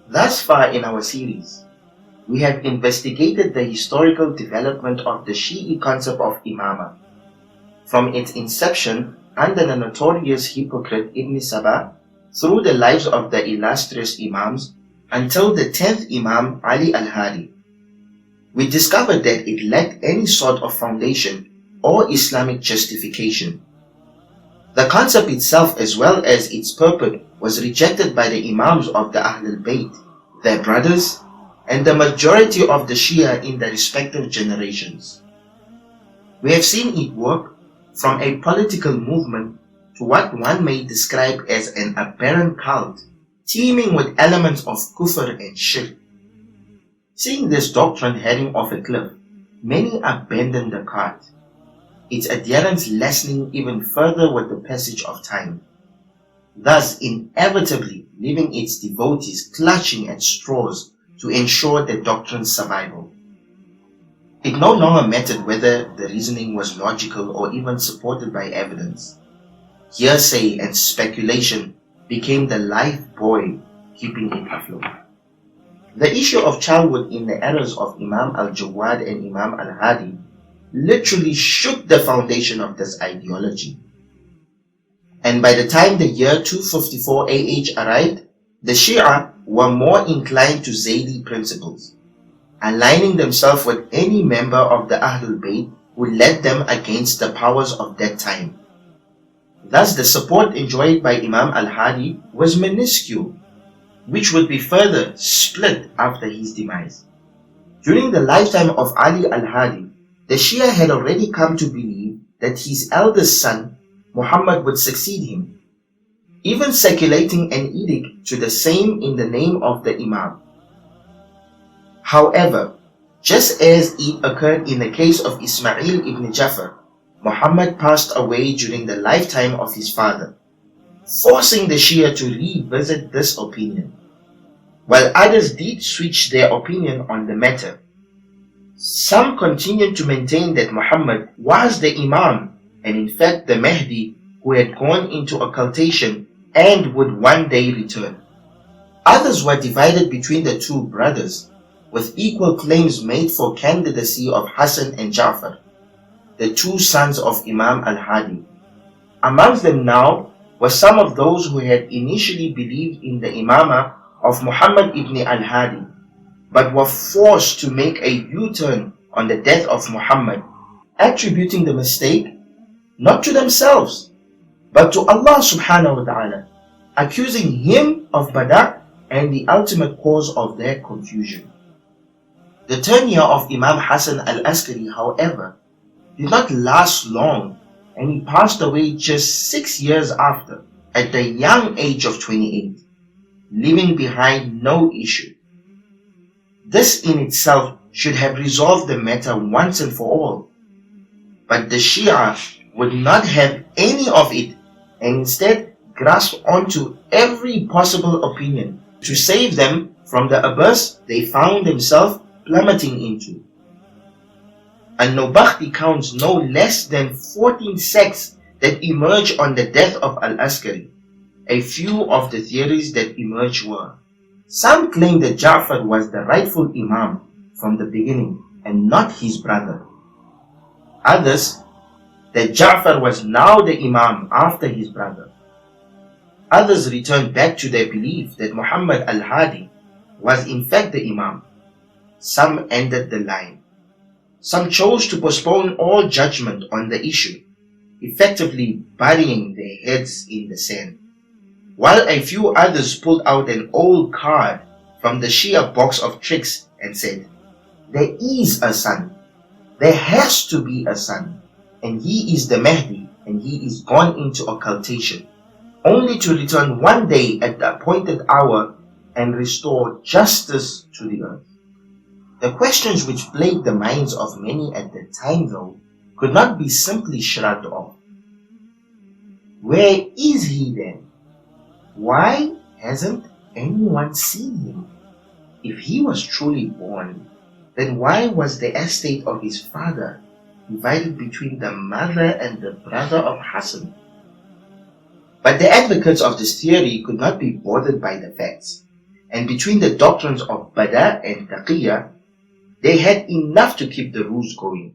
Thus far in our series, we have investigated the historical development of the Shi'i concept of Imamah, from its inception under the notorious hypocrite Ibn Saba, through the lives of the illustrious Imams, until the 10th Imam Ali al-Hadi. We discovered that it lacked any sort of foundation or Islamic justification. The concept itself as well as its purport was rejected by the Imams of the Ahlul Bayt, their brothers, and the majority of the Shia in the respective generations. We have seen it work from a political movement to what one may describe as an aberrant cult, teeming with elements of kufr and shirk. Seeing this doctrine heading off a cliff, many abandoned the cart, its adherents lessening even further with the passage of time, thus inevitably leaving its devotees clutching at straws to ensure the doctrine's survival. It no longer mattered whether the reasoning was logical or even supported by evidence. Hearsay and speculation became the life buoy keeping it afloat. The issue of childhood in the eras of Imam al-Jawwad and Imam al-Hadi literally shook the foundation of this ideology. And by the time the year 254 AH arrived, the Shi'ah were more inclined to Zaydi principles, aligning themselves with any member of the Ahlul Bayt who led them against the powers of that time. Thus the support enjoyed by Imam al-Hadi was minuscule, which would be further split after his demise. During the lifetime of Ali al-Hadi, the Shia had already come to believe that his eldest son, Muhammad, would succeed him, even circulating an edict to the same in the name of the Imam. However, just as it occurred in the case of Ismail ibn Ja'far, Muhammad passed away during the lifetime of his father, forcing the Shia to revisit this opinion. While others did switch their opinion on the matter, some continued to maintain that Muhammad was the Imam and in fact the Mahdi who had gone into occultation and would one day return. Others were divided between the two brothers, with equal claims made for candidacy of Hasan and Ja'far, the two sons of Imam al-Hadi. Amongst them now were some of those who had initially believed in the Imamah of Muhammad ibn al-Hadi, but were forced to make a U-turn on the death of Muhammad, attributing the mistake not to themselves, but to Allah subhanahu wa ta'ala, accusing him of bada' and the ultimate cause of their confusion. The tenure of Imam Hasan al-Askari, however, did not last long, and he passed away just 6 years after, at the young age of 28, leaving behind no issue. This in itself should have resolved the matter once and for all, but the Shia would not have any of it and instead grasped onto every possible opinion to save them from the abyss they found themselves plummeting into. Al-Nubuwwah counts no less than 14 sects that emerged on the death of al-Askari. A few of the theories that emerged were: some claim that Ja'far was the rightful Imam from the beginning and not his brother. Others, that Ja'far was now the Imam after his brother. Others returned back to their belief that Muhammad al-Hadi was in fact the Imam. Some ended the line. Some chose to postpone all judgment on the issue, effectively burying their heads in the sand, while a few others pulled out an old card from the Shia box of tricks and said, there is a son, there has to be a son, and he is the Mahdi and he is gone into occultation, only to return one day at the appointed hour and restore justice to the earth. The questions which plagued the minds of many at that time, though, could not be simply shrugged off. Where is he then? Why hasn't anyone seen him? If he was truly born, then why was the estate of his father divided between the mother and the brother of Hasan? But the advocates of this theory could not be bothered by the facts. and between the doctrines of Bada and Taqiyya, they had enough to keep the rules going.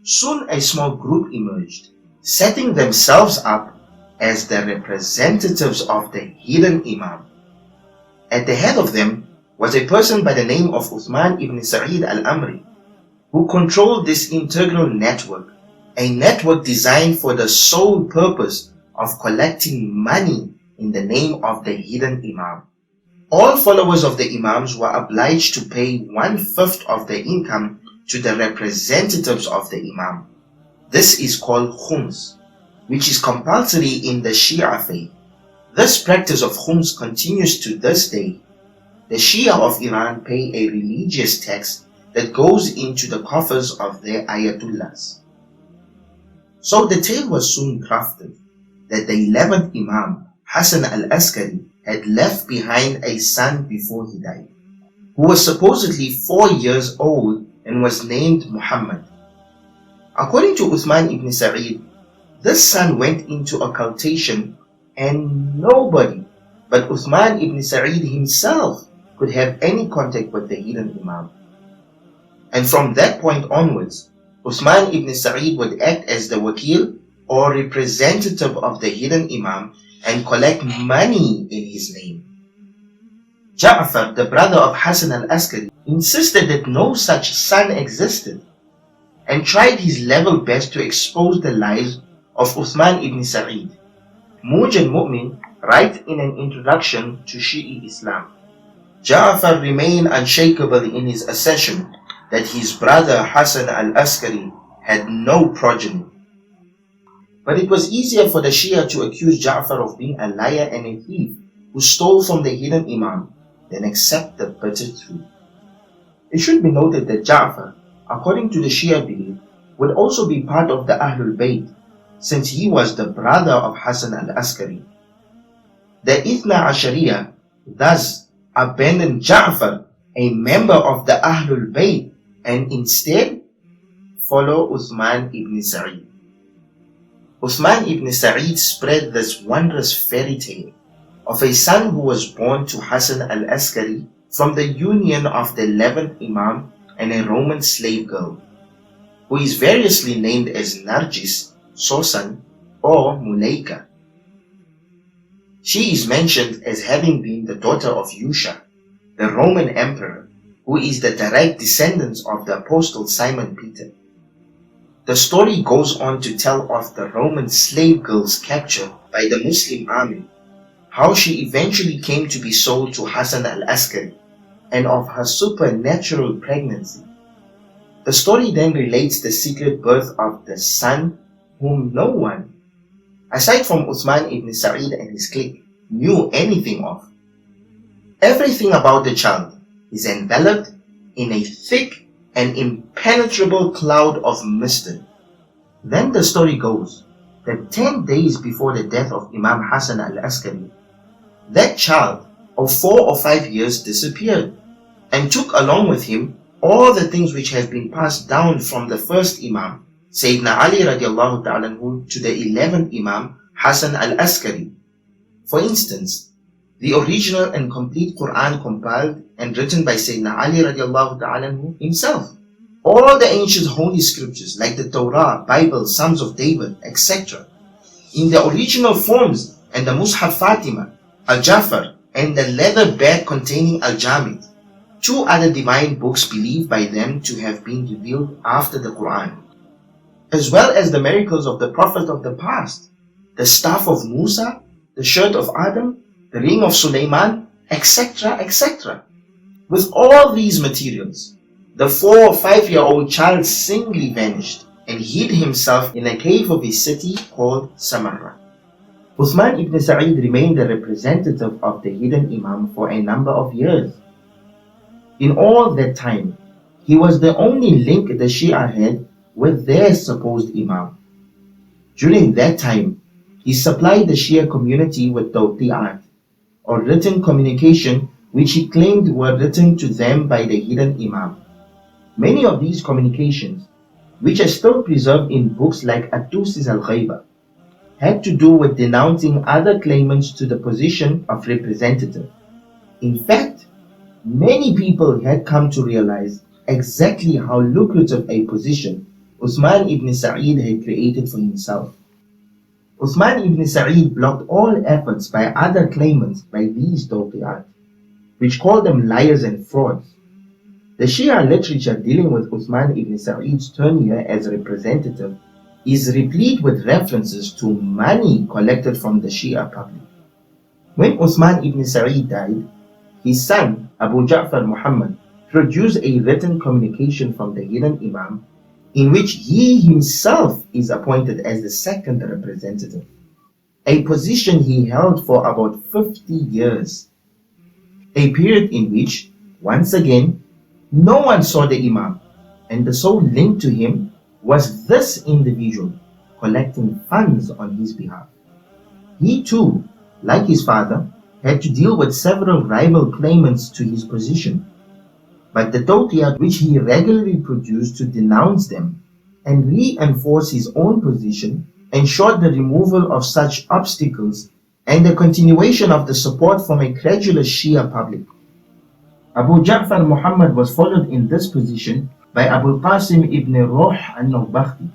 Soon a small group emerged, setting themselves up as the representatives of the hidden Imam. At the head of them was a person by the name of Uthman ibn Sa'ids al-Amri, who controlled this integral network, a network designed for the sole purpose of collecting money in the name of the hidden Imam. All followers of the Imams were obliged to pay 1/5 of their income to the representatives of the Imam. This is called khums, which is compulsory in the Shi'ah faith. This practice of khums continues to this day. The Shi'ah of Iran pay a religious tax that goes into the coffers of their ayatollahs. So the tale was soon crafted that the 11th Imam, Hasan al-Askari, had left behind a son before he died, who was supposedly 4 years old and was named Muhammad. According to Uthman ibn Sa'ids, this son went into occultation and nobody but Uthman ibn Sa'ids himself could have any contact with the hidden Imam. And from that point onwards, Uthman ibn Sa'ids would act as the wakil or representative of the hidden Imam and collect money in his name. Ja'far, the brother of Hasan al-Askari, insisted that no such son existed and tried his level best to expose the lies of Uthman ibn Sa'ids. Muj al-Mu'min writes in an introduction to Shi'i Islam, Ja'far remained unshakable in his assertion that his brother Hasan al-Askari had no progeny. But it was easier for the Shia to accuse Ja'far of being a liar and a thief who stole from the hidden Imam than accept the bitter truth. It should be noted that Ja'far, according to the Shia belief, would also be part of the Ahlul Bayt, since he was the brother of Hasan al-Askari. The Ithna Ashariya thus abandoned Ja'far, a member of the Ahlul Bayt, and instead follow Uthman ibn Sa'ids. Uthman ibn Sa'ids spread this wondrous fairy tale of a son who was born to Hasan al-Askari from the union of the 11th Imam and a Roman slave girl, who is variously named as Narjis, Sosan, or Mulaika. She is mentioned as having been the daughter of Yusha, the Roman emperor, who is the direct descendant of the apostle Simon Peter. The story goes on to tell of the Roman slave girl's capture by the Muslim army, how she eventually came to be sold to Hasan al-Askari, and of her supernatural pregnancy. The story then relates the secret birth of the son whom no one, aside from Uthman ibn Sa'ids and his clique, knew anything of. Everything about the child is enveloped in a thick and impenetrable cloud of mystery. Then the story goes that 10 days before the death of Imam Hasan al-Askari, that child of 4 or 5 years disappeared and took along with him all the things which have been passed down from the first Imam, Sayyidina Ali radiallahu ta'ala to the 11th Imam, Hasan al-Askari. For instance, the original and complete Qur'an compiled and written by Sayyidina Ali radiallahu ta'ala himself. All the ancient holy scriptures like the Torah, Bible, Psalms of David, etc. in the original forms, and the Mus'haf Fatima, al-Ja'far, and the leather bag containing al-Jamid, 2 other divine books believed by them to have been revealed after the Qur'an, as well as the miracles of the Prophet of the past, the staff of Musa, the shirt of Adam, the ring of Sulaiman, etc., etc. With all these materials, the 4 or 5-year-old child singly vanished and hid himself in a cave of a city called Samarra. Uthman ibn Sa'ids remained the representative of the hidden Imam for a number of years. In all that time, he was the only link the Shia had with their supposed Imam. During that time, he supplied the Shia community with Tawqi'at, or written communication which he claimed were written to them by the hidden Imam. Many of these communications, which are still preserved in books like At-Tusis al-Ghaiba, had to do with denouncing other claimants to the position of representative. In fact, many people had come to realize exactly how lucrative a position Uthman ibn Sa'id had created for himself. Uthman ibn Sa'id blocked all efforts by other claimants by these Tawqi'at, which called them liars and frauds. The Shia literature dealing with Uthman ibn Sa'id's tenure as representative is replete with references to money collected from the Shia public. When Uthman ibn Sa'id died, his son, Abu Ja'far Muhammad, produced a written communication from the hidden Imam in which he himself is appointed as the second representative, a position he held for about 50 years, a period in which, once again, no one saw the Imam, and the sole link to him was this individual collecting funds on his behalf. He too, like his father, had to deal with several rival claimants to his position, but the Tawqi'at which he regularly produced to denounce them and reinforce his own position ensured the removal of such obstacles and the continuation of the support from a credulous Shia public. Abu Ja'far Muhammad was followed in this position by Abu al-Qasim ibn Ruh al-Nawbakhti,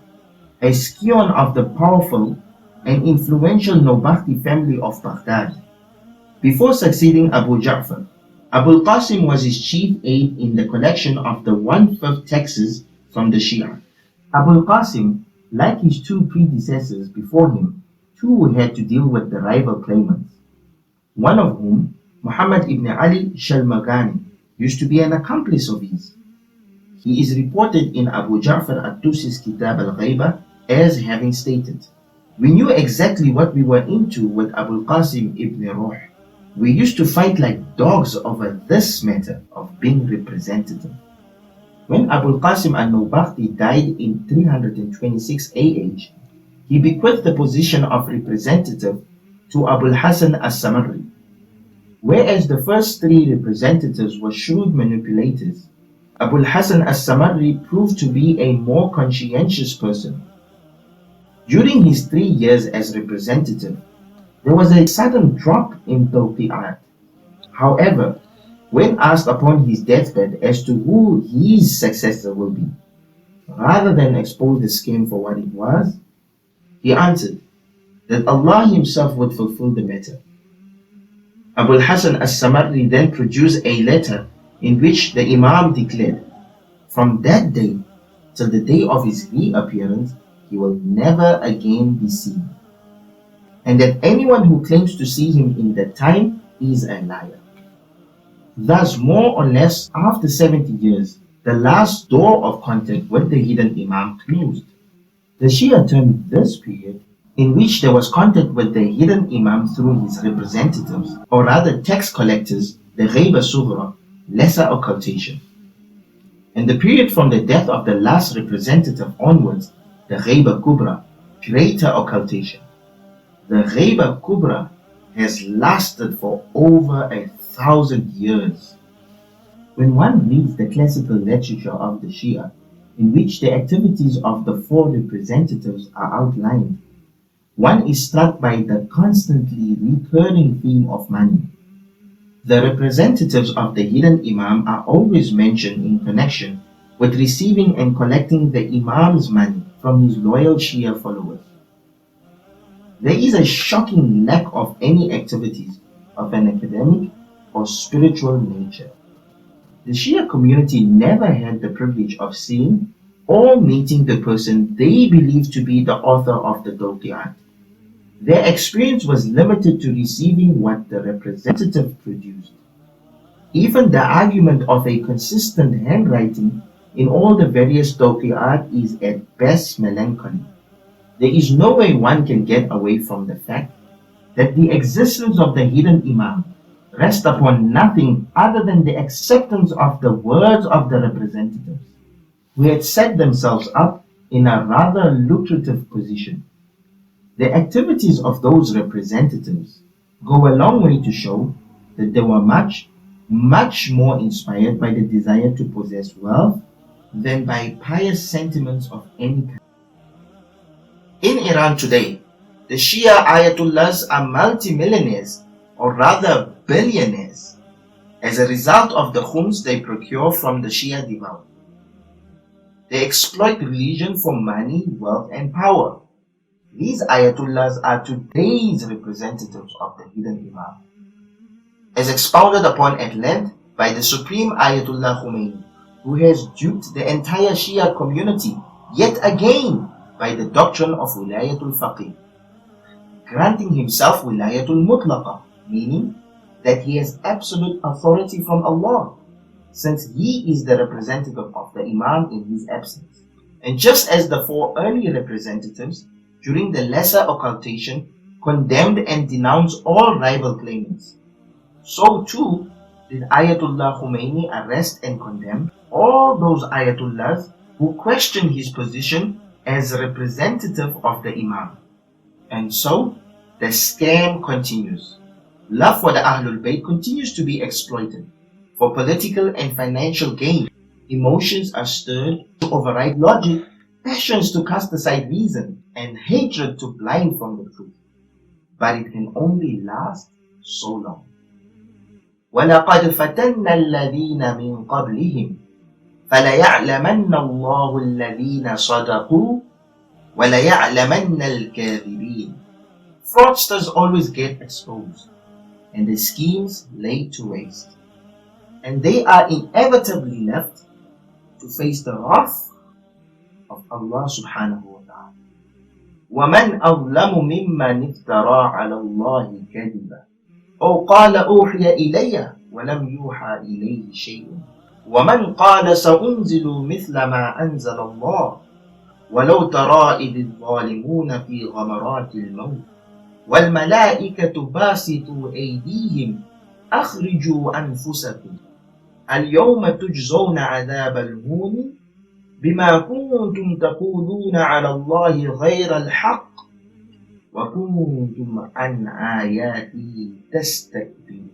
a scion of the powerful and influential Nawbakhti family of Baghdad. Before succeeding Abu Ja'far, Abu al-Qasim was his chief aide in the collection of the 1/5 taxes from the Shia. Abu al-Qasim, like his two predecessors before him, too had to deal with the rival claimants, one of whom, Muhammad ibn Ali Shalmagani, used to be an accomplice of his. He is reported in Abu Ja'far at-Tusi's Kitab al-Ghaiba as having stated, "We knew exactly what we were into with Abu al-Qasim ibn Ruh. We used to fight like dogs over this matter of being representative." When Abu al-Qasim al-Nawbakhti died in 326 AH, he bequeathed the position of representative to Abu al-Hasan al-Samarri. Whereas the first three representatives were shrewd manipulators, Abu al-Hasan al-Samarri proved to be a more conscientious person. During his 3 years as representative, there was a sudden drop in Tawqi'at. However, when asked upon his deathbed as to who his successor will be, rather than expose the scheme for what it was, he answered that Allah himself would fulfill the matter. Abu al-Hasan al-Samarri then produced a letter in which the Imam declared, from that day till the day of his reappearance, he will never again be seen, and that anyone who claims to see him in that time is a liar. Thus, more or less after 70 years, the last door of contact with the hidden Imam closed. The Shia termed this period, in which there was contact with the hidden Imam through his representatives, or rather tax collectors, the Ghaiba Sughra, lesser occultation. And the period from the death of the last representative onwards, the Ghaiba Kubra, greater occultation. The Ghaiba Kubra has lasted for over 1,000 years. When one reads the classical literature of the Shia, in which the activities of the four representatives are outlined, one is struck by the constantly recurring theme of money. The representatives of the hidden Imam are always mentioned in connection with receiving and collecting the Imam's money from his loyal Shia followers. There is a shocking lack of any activities of an academic or spiritual nature. The Shia community never had the privilege of seeing or meeting the person they believed to be the author of the Tawqi'at. Their experience was limited to receiving what the representative produced. Even the argument of a consistent handwriting in all the various Tawqi'at is at best melancholy. There is no way one can get away from the fact that the existence of the hidden Imam rests upon nothing other than the acceptance of the words of the representatives, who had set themselves up in a rather lucrative position. The activities of those representatives go a long way to show that they were much more inspired by the desire to possess wealth than by pious sentiments of any kind. In Iran today, the Shia Ayatollahs are multimillionaires, or rather billionaires. as a result of the khums they procure from the Shia devout. They exploit religion for money, wealth and power. These Ayatullahs are today's representatives of the hidden Imam, as expounded upon at length by the Supreme Ayatollah Khomeini, who has duped the entire Shia community yet again by the doctrine of Wilayatul Faqih, granting himself Wilayatul Mutlaqa, meaning that he has absolute authority from Allah, since he is the representative of the Imam in his absence. And just as the four early representatives during the lesser occultation condemned and denounced all rival claimants, so too did Ayatollah Khomeini arrest and condemn all those Ayatollahs who questioned his position as representative of the Imam. And so the scam continues. Love for the Ahlul Bayt continues to be exploited for political and financial gain. Emotions are stirred to override logic, passions to cast aside reason, and hatred to blind from the truth. But it can only last so long. وَلَقَدْ فَتَنَّ الَّذِينَ مِنْ قَبْلِهِمْ فَلَيَعْلَمَنَّ اللَّهُ الَّذِينَ صَدَقُوا وَلَيَعْلَمَنَّ الْكَاذِبِينَ. Fraudsters always get exposed, and the schemes laid to waste, and they are inevitably left to face the wrath of Allah subhanahu wa ta'ala. وَمَنْ أَظْلَمُ مِمَّنِ افْتَرَى عَلَى اللَّهِ كَذِبًا أو قال أوحي إلي ولم يوحى إليه شيء ومن قال سأنزل مثل ما أنزل الله ولو ترى إذ الظالمون في غمرات الموت والملائكة باسطوا أيديهم أخرجوا أنفسكم اليوم تجزون عذاب الهون بما كنتم تقولون على الله غير الحق وَكُنْتُمْ عَنْ آيَاتِهِ تَسْتَكْبِرُونَ.